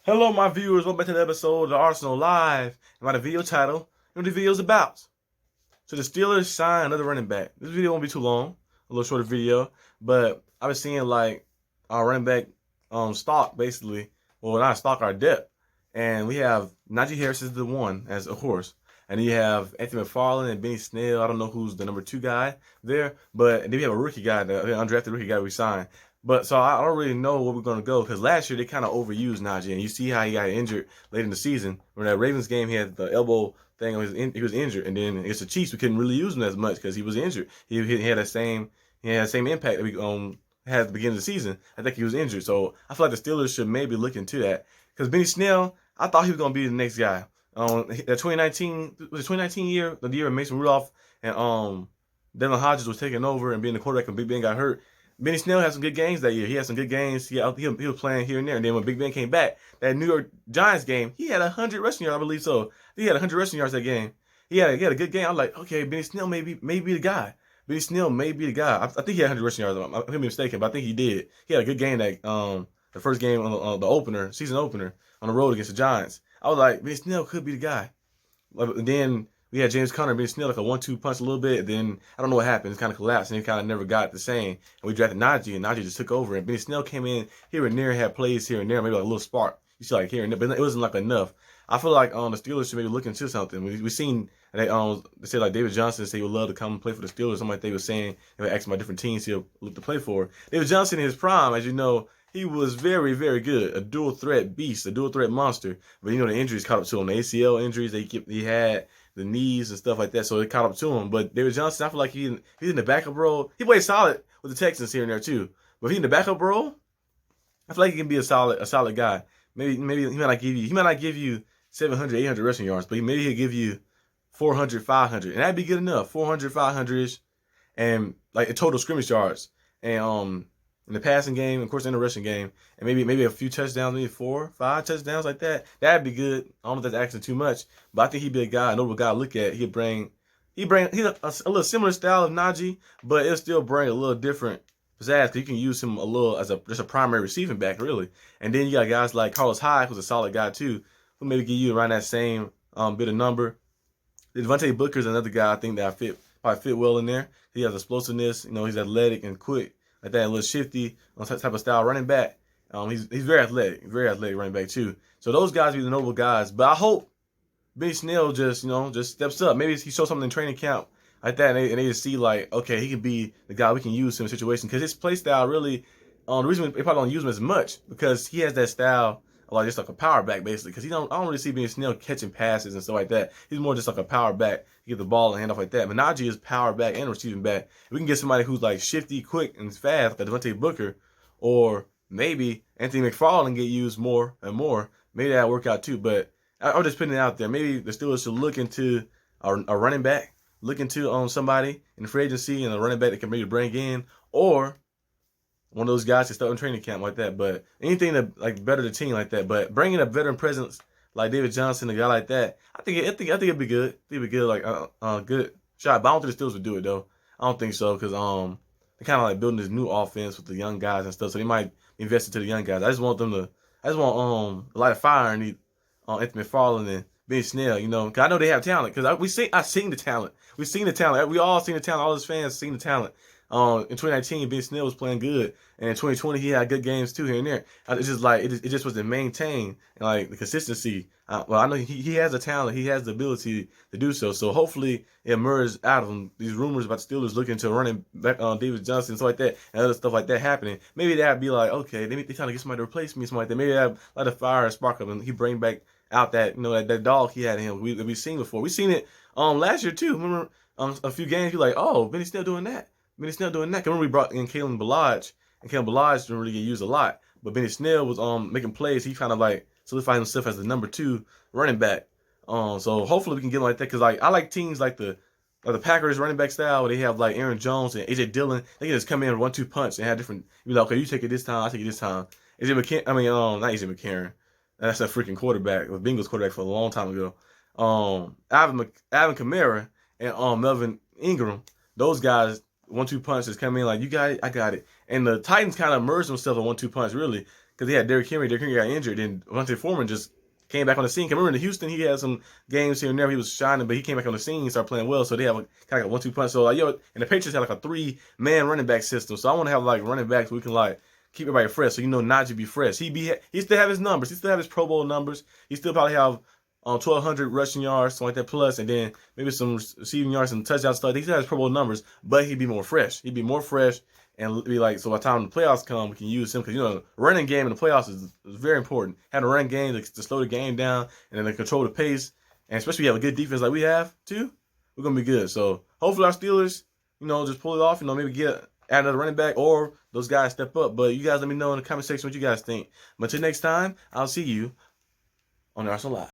Hello, my viewers. Welcome back to the episode of the Arsenal Live. And by the video title, you know what the video's about. So the Steelers signed another running back. This video won't be too long, a little shorter video. But I was seeing like our running back stock basically, well not stock, our depth. And we have Najee Harris is the one, as of course. And then you have Anthony McFarland and Benny Snell. I don't know who's the number 2 guy there, but then we have a rookie guy, the undrafted rookie guy we signed. But so I don't really know where we're going to go because last year they kind of overused Najee, and you see how he got injured late in the season. When that Ravens game, he had the elbow thing, he was injured, and then against the Chiefs we couldn't really use him as much because he was injured. He had that same impact that we had at the beginning of the season. I think he was injured, so I feel like the Steelers should maybe look into that because Benny Snell, I thought he was going to be the next guy. That 2019 was the 2019 year, the year of Mason Rudolph and Devin Hodges was taking over and being the quarterback when Big Ben got hurt. Benny Snell had some good games that year. He had some good games. He was playing here and there. And then when Big Ben came back, that New York Giants game, he had 100 rushing yards, I believe so. He had 100 rushing yards that game. He had a good game. I was like, okay, Benny Snell may be the guy. Benny Snell may be the guy. I think he had 100 rushing yards. I could be mistaken, but I think he did. He had a good game that the first game on the season opener on the road against the Giants. I was like, Benny Snell could be the guy. And then we had James Conner and Benny Snell like a 1-2 punch a little bit. And then I don't know what happened. It kind of collapsed and he kind of never got the same. And we drafted Najee, and Najee just took over. And Benny Snell came in here and there, had plays here and there, maybe like a little spark. You see like here and there, but it wasn't like enough. I feel like the Steelers should maybe look into something. We seen they said like David Johnson said he would love to come and play for the Steelers. Something like they were saying if they asked him about different teams he'll look to play for. David Johnson in his prime, as you know, he was very, very good. A dual threat beast, a dual threat monster. But the injuries caught up to him. The ACL injuries he had, the knees and stuff like that, so it caught up to him. But David Johnson, I feel like he's in the backup role. He played solid with the Texans here and there too. But if he's in the backup role, I feel like he can be a solid guy. Maybe he might not give you 700, 800 rushing yards, but maybe he'll give you 400, 500, and that'd be good enough. 400, 500ish, and like a total scrimmage yards, and in the passing game, of course, in the rushing game, and maybe a few touchdowns, maybe 4, 5 touchdowns like that. That'd be good. I don't know if that's asking too much, but I think he'd be a guy, a notable guy to look at. He's a little similar style of Najee, but it'll still bring a little different pizzazz because you can use him a little as just a primary receiving back, really. And then you got guys like Carlos Hyde, who's a solid guy too, who maybe give you around that same bit of number. Devontae Booker's another guy I think that probably fit well in there. He has explosiveness, he's athletic and quick. Like that, a little shifty, type of style running back. He's very athletic running back too. So those guys be the notable guys. But I hope Benny Snell just steps up. Maybe he shows something in training camp like that, and they just see like, okay, he can be the guy we can use in a situation because his play style really. The reason they probably don't use him as much because he has that style of like just like a power back basically. Because I don't really see Benny Snell catching passes and stuff like that. He's more just like a power back. He get the ball and hand off like that. But Najee is power back and receiving back. If we can get somebody who's like shifty, quick, and fast, like Devontae Booker, or maybe Anthony McFarland get used more and more, maybe that'll work out too. But I'm just putting it out there. Maybe the Steelers should look into a running back, look into somebody in the free agency and a running back that can maybe bring in, or one of those guys to start in training camp like that. But anything to like better the team like that. But bringing a veteran presence like David Johnson, a guy like that, I think it'd be good. It'd be good, like good shot. But I don't think the Steelers would do it though. I don't think so because they're kind of like building this new offense with the young guys and stuff. So they might invest into the young guys. I just want a light a fire and Anthony McFarland and Benny Snell. Because I know they have talent. Because I've seen the talent. We've seen the talent. We all seen the talent. All his fans seen the talent. In 2019, Ben Snell was playing good, and in 2020, he had good games too here and there. It's just like it just wasn't maintained, and like the consistency. Well, I know he has the talent, he has the ability to do so. So hopefully, it emerges out of him. These rumors about the Steelers looking to running back on David Johnson and stuff like that, and other stuff like that happening. Maybe that'd be like, okay, they trying to get somebody to replace me, something like that. Maybe that light a fire and spark up, and he bring back out that that dog he had in him. We've seen before. We've seen it last year too. Remember a few games you're like, oh, Benny's still doing that. Benny Snell doing that. Remember we brought in Kalen Ballage, and Kalen Ballage didn't really get used a lot. But Benny Snell was making plays. He kind of like solidified himself as the number 2 running back. So hopefully we can get him like that because like I like teams like the Packers running back style where they have like Aaron Jones and AJ Dillon. They can just come in 1-2 punch and have different. You be like, okay, you take it this time, I take it this time. AJ McCarron. I mean, not AJ McCarron. That's a freaking quarterback, a Bengals quarterback for a long time ago. Alvin Kamara and Melvin Ingram. Those guys. 1-2 punches come in like, you got it, I got it. And the Titans kind of merged themselves on 1-2 punch, really. because he had Derrick Henry. Derrick Henry got injured, and Devontae Foreman just came back on the scene. Remember in Houston, he had some games here and there. He was shining, but he came back on the scene and started playing well. So they have kind of a 1-2 punch. So like, and the Patriots had like a 3-man running back system. So I want to have like running backs we can like keep everybody fresh. So Najee be fresh. He still have his numbers. He still have his Pro Bowl numbers. He still probably have 1,200 rushing yards, something like that plus, and then maybe some receiving yards and touchdown stuff. He still has Pro Bowl numbers, but he'd be more fresh. He'd be more fresh and be like, so by the time the playoffs come, we can use him because running game in the playoffs is very important. Having a running game to slow the game down and then to control the pace, and especially if you have a good defense like we have too, we're gonna be good. So hopefully our Steelers, just pull it off. Maybe add another running back or those guys step up. But you guys let me know in the comment section what you guys think. But until next time, I'll see you on the Arsenal Live.